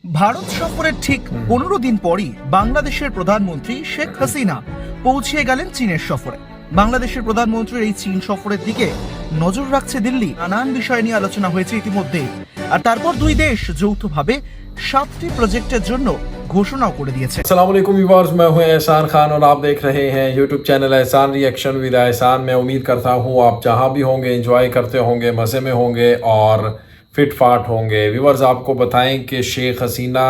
ভারত সফরের ঠিক 15 দিন পরই বাংলাদেশের প্রধানমন্ত্রী শেখ হাসিনা পৌঁছে গেলেন চীনের সফরে। বাংলাদেশের প্রধানমন্ত্রীর এই চীন সফরের দিকে নজর রাখছে দিল্লি। নানান বিষয় নিয়ে আলোচনা হয়েছে ইতিমধ্যে, আর তারপর দুই দেশ যৌথভাবে 7টি প্রজেক্টের জন্য ঘোষণাও করে দিয়েছে। अस्सलाम वालेकुम व्यूअर्स, मैं हूं एहसान खान और आप देख रहे हैं यूट्यूब चैनल एहसान रिएक्शन विद एहसान। मैं उम्मीद करता हूं आप जहां भी होंगे एंजॉय करते होंगे, मज़े में होंगे और फिट फाट होंगे। व्यूअर्स, आपको बताएं कि शेख हसीना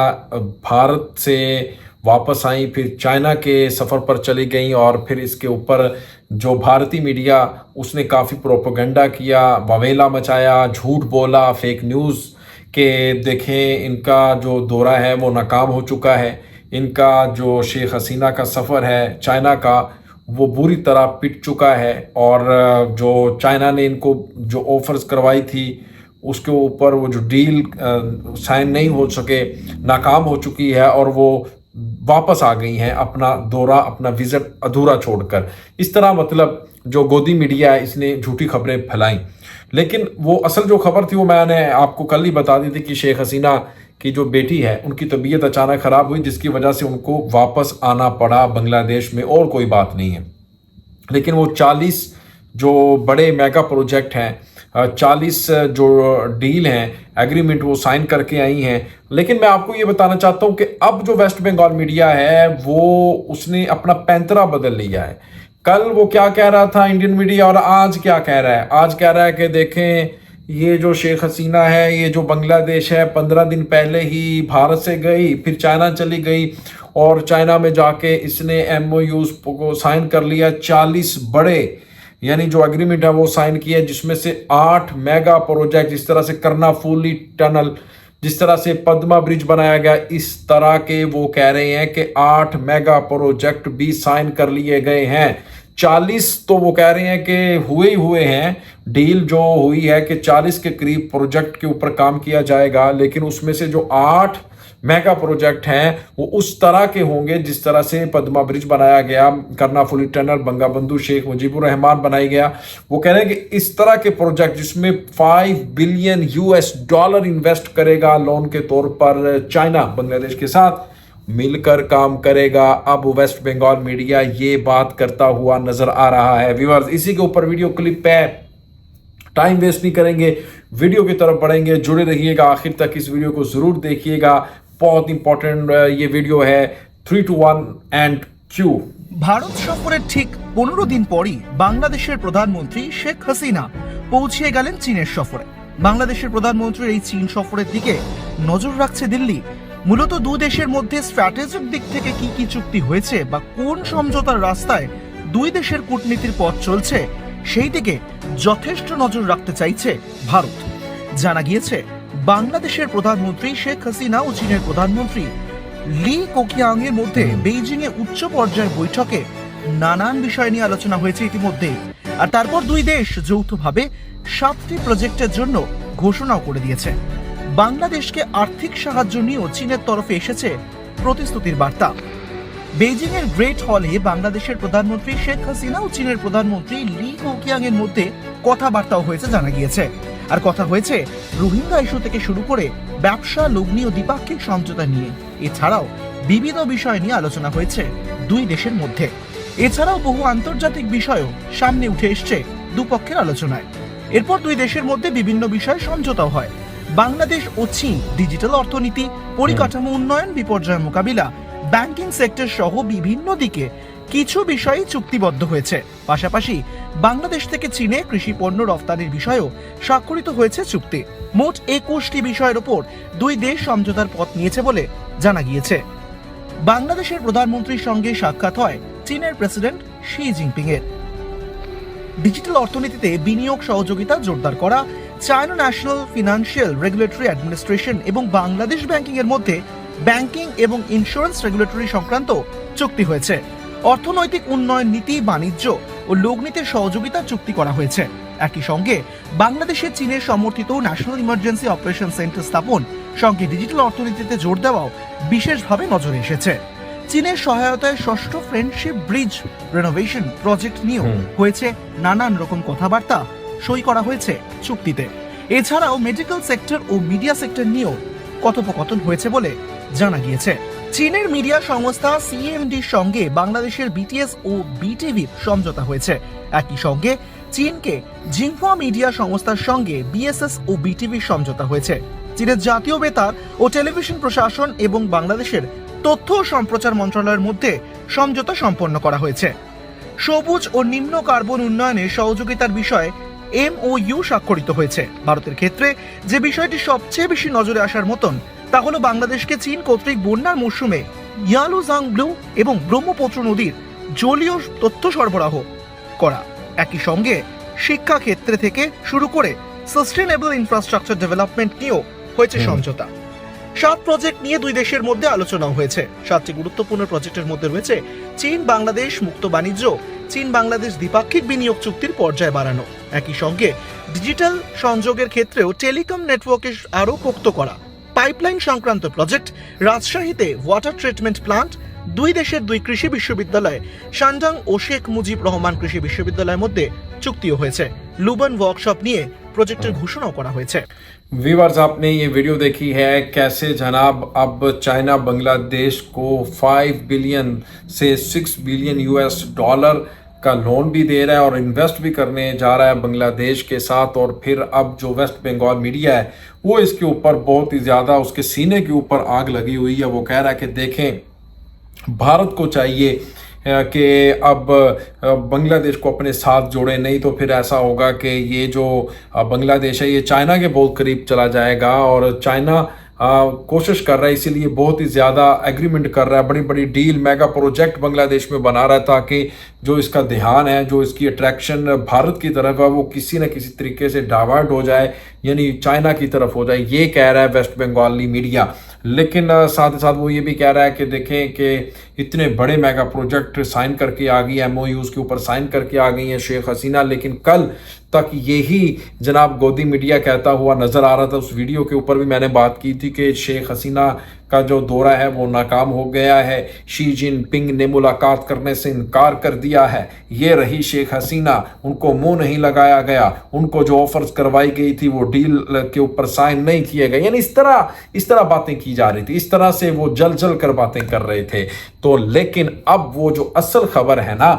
भारत से वापस आई, फिर चाइना के सफ़र पर चली गई और फिर इसके ऊपर जो भारतीय मीडिया उसने काफ़ी प्रोपेगेंडा किया, बवेला मचाया, झूठ बोला, फेक न्यूज़ कि देखें इनका जो दौरा है वो नाकाम हो चुका है, इनका जो शेख हसीना का सफ़र है चाइना का वो बुरी तरह पिट चुका है और जो चाइना ने इनको जो ऑफर्स करवाई थी उसके ऊपर वो जो डील साइन नहीं हो सके, नाकाम हो चुकी है और वो वापस आ गई हैं अपना दौरा, अपना विज़िट अधूरा छोड़कर। इस तरह मतलब जो गोदी मीडिया है इसने झूठी खबरें फैलाई, लेकिन वो असल जो खबर थी वो मैंने आपको कल ही बता दी थी कि शेख हसीना की जो बेटी है उनकी तबीयत अचानक ख़राब हुई, जिसकी वजह से उनको वापस आना पड़ा बांग्लादेश में, और कोई बात नहीं है। लेकिन वो 40 जो बड़े मेगा प्रोजेक्ट हैं, 40 जो डील हैं, एग्रीमेंट वो साइन करके आई हैं। लेकिन मैं आपको ये बताना चाहता हूँ कि अब जो वेस्ट बंगाल मीडिया है वो उसने अपना पैंतरा बदल लिया है। कल वो क्या कह रहा था इंडियन मीडिया और आज क्या कह रहा है? आज कह रहा है कि देखें ये जो शेख हसीना है, ये जो बांग्लादेश है, 15 दिन पहले ही भारत से गई, फिर चाइना चली गई और चाइना में जाके इसने MOUs को साइन कर लिया। 40 बड़े यानी जो एग्रीमेंट है वो साइन किया, जिसमें से 8 मेगा प्रोजेक्ट, जिस तरह से कर्नाफुली टनल, जिस तरह से पद्मा ब्रिज बनाया गया, इस तरह के वो कह रहे हैं कि 8 मेगा प्रोजेक्ट भी साइन कर लिए गए हैं। 40 तो वो कह रहे हैं कि हुए हैं, डील जो हुई है कि 40 के करीब प्रोजेक्ट के ऊपर काम किया जाएगा, लेकिन उसमें से जो 8 मेगा प्रोजेक्ट हैं वो उस तरह के होंगे जिस तरह से पद्मा ब्रिज बनाया गया, कर्नाफुली टनल, बंगाबंधु शेख मुजीबुर रहमान बनाई गया। वो कह रहे हैं कि इस तरह के प्रोजेक्ट जिसमें $5 बिलियन इन्वेस्ट करेगा लोन के तौर पर चाइना, बांग्लादेश के साथ मिलकर काम करेगा। अब वेस्ट बंगाल मीडिया ये बात करता हुआ नजर आ रहा है। व्यूअर्स, इसी के ऊपर वीडियो क्लिप है, टाइम वेस्ट नहीं करेंगे, वीडियो की तरफ बढ़ेंगे। जुड़े रहिएगा आखिर तक, इस वीडियो को जरूर देखिएगा, बहुत इंपॉर्टेंट ये वीडियो है। 3, 2, 1 एंड क्यू। ভারত সফরের ঠিক 15 দিন পরই বাংলাদেশের প্রধানমন্ত্রী শেখ হাসিনা পৌঁছে গেলেন চীনের সফরে। বাংলাদেশের প্রধানমন্ত্রীর এই চীন সফরের দিকে নজর রাখছে দিল্লি। মূলত দু দেশের মধ্যে স্ট্র্যাটেজিক দিক থেকে কি কি চুক্তি হয়েছে বা কোন সমঝোতার রাস্তায় দুই দেশের কূটনীতির পথ চলছে সেই দিকে যথেষ্ট নজর রাখতে চাইছে ভারত। জানা গিয়েছে বাংলাদেশের প্রধানমন্ত্রী শেখ হাসিনা ও চীনের প্রধানমন্ত্রী লি কোকিয়াং এর মধ্যে বেইজিং এ উচ্চ পর্যায়ের বৈঠকে নানান বিষয় নিয়ে আলোচনা হয়েছে ইতিমধ্যে, আর তারপর দুই দেশ যৌথভাবে 7টি প্রজেক্টের জন্য ঘোষণাও করে দিয়েছে। বাংলাদেশকে আর্থিক সাহায্য নিয়েও চীনের তরফে এসেছে প্রতিশ্রুতির বার্তা। বেইজিং এর গ্রেট হলে বাংলাদেশের প্রধানমন্ত্রী শেখ হাসিনা ও চীনের প্রধানমন্ত্রী লি কোকিয়াং এর মধ্যে কথাবার্তাও হয়েছে জানা গিয়েছে। আর কথা হয়েছে রোহিঙ্গা ইস্যু থেকে শুরু করে ব্যবসা, লগ্নি ও দ্বিপাক্ষিক সমঝোতা নিয়ে। এছাড়াও বিবিধ বিষয় নিয়ে আলোচনা হয়েছে দুই দেশের মধ্যে। এছাড়াও বহু আন্তর্জাতিক বিষয়ও সামনে উঠে এসছে দুপক্ষের আলোচনায়। এরপর দুই দেশের মধ্যে বিভিন্ন বিষয়ে সমঝোতাও হয়। বাংলাদেশ ও চীন ডিজিটাল অর্থনীতি, পরিকাঠামো উন্নয়ন, বিপর্যয় মোকাবিলা, ব্যাংকিং সেক্টর সহ বিভিন্ন দিকে কিছু বিষয়ে চুক্তিবদ্ধ হয়েছে। পাশাপাশি বাংলাদেশ থেকে চীনে কৃষি পণ্য রফতানির বিষয়েও স্বাক্ষরিত হয়েছে চুক্তি। মোট 21টি বিষয়ের ওপর দুই দেশ সমঝোতার পথ নিয়েছে বলে জানা গিয়েছে। বাংলাদেশের প্রধানমন্ত্রীর সঙ্গে সাক্ষাৎ হয় চীনের প্রেসিডেন্ট শি জিনপিং এর। ডিজিটাল অর্থনীতিতে বিনিয়োগ সহযোগিতা জোরদার করা, China national financial regulatory administration এবং বাংলাদেশ ব্যাংকিং এর মধ্যে ব্যাংকিং এবং ইন্স্যুরেন্স রেগুলেটরি সংক্রান্ত চুক্তি হয়েছে। অর্থনৈতিক উন্নয়ন নীতি, বাণিজ্য ও লগ্নিতে সহযোগিতার চুক্তি করা হয়েছে। একই সঙ্গে বাংলাদেশে চীনের সমর্থিত ন্যাশনাল ইমার্জেন্সি অপারেশন সেন্টার স্থাপন, সঙ্গে ডিজিটাল অর্থনীতিতে জোর দেওয়াও বিশেষভাবে নজরে এসেছে। চীনের সহায়তায় ষষ্ঠ ফ্রেন্ডশিপ ব্রিজ রেনোভেশন প্রজেক্ট নিয়েও হয়েছে নানান রকম কথাবার্তা, সই করা হয়েছে চুক্তিতে। এছাড়াও মেডিকেল সেক্টর ও মিডিয়া সেক্টর নিয়েও কথোপকথন হয়েছে বলে জানা গিয়েছে। চীনের মিডিয়া সংস্থা সিএমডির সঙ্গে বাংলাদেশের বিটিএস ও বিটিভির সমঝোতা হয়েছে। একই সঙ্গে চীনকে জিনহুয়া মিডিয়া সংস্থার সঙ্গে বিএসএস ও বিটিভির সমঝোতা হয়েছে। চীনের জাতীয় বেতার ও টেলিভিশন প্রশাসন এবং বাংলাদেশের তথ্য ও সম্প্রচার মন্ত্রণালয়ের মধ্যে সমঝোতা সম্পন্ন করা হয়েছে। সবুজ ও নিম্ন কার্বন উন্নয়নে সহযোগিতার বিষয়ে MOU স্বাক্ষরিত হয়েছে। ভারতের ক্ষেত্রে যে বিষয়টি সবচেয়ে বেশি নজরে আসার মতন তা হলো বাংলাদেশকে চীন কর্তৃক বন্যার মৌসুমে ইয়ালুজাং ব্লু এবং ব্রহ্মপুত্র নদীর জলীয় তথ্য সরবরাহ করা। একই সঙ্গে শিক্ষা ক্ষেত্রে থেকে শুরু করে সাস্টেনেবল ইনফ্রাস্ট্রাকচার ডেভেলপমেন্ট নিয়েও হয়েছে সমঝোতা। 7 প্রজেক্ট নিয়ে দুই দেশের মধ্যে আলোচনাও হয়েছে। 7টি গুরুত্বপূর্ণ প্রজেক্টের মধ্যে রয়েছে চীন বাংলাদেশ মুক্ত বাণিজ্য, চীন বাংলাদেশ দ্বিপাক্ষিক বিনিয়োগ চুক্তির পর্যায় বাড়ানো, একই সঙ্গে ডিজিটাল সংযোগের ক্ষেত্রেও টেলিকম নেটওয়ার্কের আরও পোক্ত করা, পাইপলাইন সংক্রান্ত প্রজেক্ট, রাজশাহীতে ওয়াটার ট্রিটমেন্ট প্লান্ট, দুই দেশের দুই কৃষি বিশ্ববিদ্যালয় শানডাং ও শেখ মুজিব রহমান কৃষি বিশ্ববিদ্যালয়ের মধ্যে চুক্তিও হয়েছে। লুবন ওয়ার্কশপ নিয়ে প্রজেক্টের ঘোষণাও করা হয়েছে। व्यूअर्स, आपने ये वीडियो देखी है कैसे जनाब अब चाइना बांग्लादेश को 5 बिलियन से 6 बिलियन US डॉलर का लोन भी दे रहा है और इन्वेस्ट भी करने जा रहा है बांग्लादेश के साथ। और फिर अब जो वेस्ट बंगाल मीडिया है वो इसके ऊपर बहुत ही ज़्यादा उसके सीने के ऊपर आग लगी हुई है। वो कह रहा है कि देखें, भारत को चाहिए कि अब बांग्लादेश को अपने साथ जोड़े, नहीं तो फिर ऐसा होगा कि ये जो बांग्लादेश है ये चाइना के बहुत करीब चला जाएगा। और चाइना कोशिश कर रहा है, इसीलिए बहुत ही ज़्यादा एग्रीमेंट कर रहा है, बड़ी बड़ी डील, मेगा प्रोजेक्ट बांग्लादेश में बना रहा है ताकि जो इसका ध्यान है, जो इसकी अट्रैक्शन भारत की तरफ है वो किसी न किसी तरीके से डाइवर्ट हो जाए, यानी चाइना की तरफ हो जाए। ये कह रहा है वेस्ट बंगाली मीडिया। लेकिन साथ ही साथ वो ये भी कह रहा है कि देखें कि इतने बड़े मेगा प्रोजेक्ट साइन करके आ गई, MOUs के ऊपर साइन करके आ गई हैं शेख हसीना, लेकिन कल तक यही जनाब गोदी मीडिया कहता हुआ नज़र आ रहा था। उस वीडियो के ऊपर भी मैंने बात की थी कि शेख हसीना का जो दौरा है वो नाकाम हो गया है, शी जिनपिंग ने मुलाकात करने से इनकार कर दिया है। ये रही शेख हसीना, उनको मुंह नहीं लगाया गया, उनको जो ऑफर्स करवाई गई थी वो डील के ऊपर साइन नहीं किए गए। यानी इस तरह बातें की जा रही थी, इस तरह से वो जल कर बातें कर रहे थे। तो लेकिन अब वो जो असल खबर है ना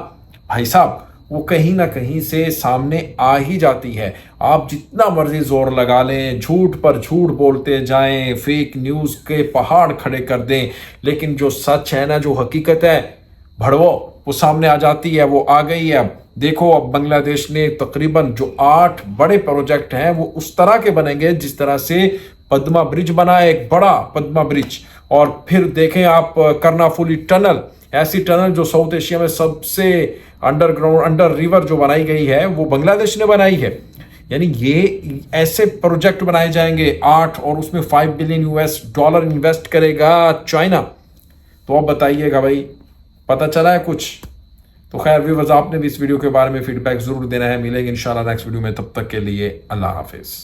भाई साहब, वो कहीं ना कहीं से सामने आ ही जाती है। आप जितना मर्जी जोर लगा लें, झूठ पर झूठ बोलते जाएं, फेक न्यूज़ के पहाड़ खड़े कर दें, लेकिन जो सच है ना, जो हकीकत है भड़वो, वो सामने आ जाती है, वो आ गई है। अब देखो, अब बांग्लादेश ने तकरीबन जो 8 बड़े प्रोजेक्ट हैं वो उस तरह के बनेंगे जिस तरह से पद्मा ब्रिज बना है, एक बड़ा पद्मा ब्रिज। और फिर देखें आप कर्नाफुली टनल, ऐसी टनल जो साउथ एशिया में सबसे अंडरग्राउंड अंडर रिवर जो बनाई गई है वो बांग्लादेश ने बनाई है। यानी ये ऐसे प्रोजेक्ट बनाए जाएंगे 8, और उसमें 5 बिलियन US डॉलर इन्वेस्ट करेगा चाइना। तो अब बताइएगा भाई, पता चला है कुछ? तो खैर व्यूअर्स, आपने भी इस वीडियो के बारे में फीडबैक जरूर देना है। मिलेंगे इंशाल्लाह नेक्स्ट वीडियो में, तब तक के लिए अल्लाह हाफिज।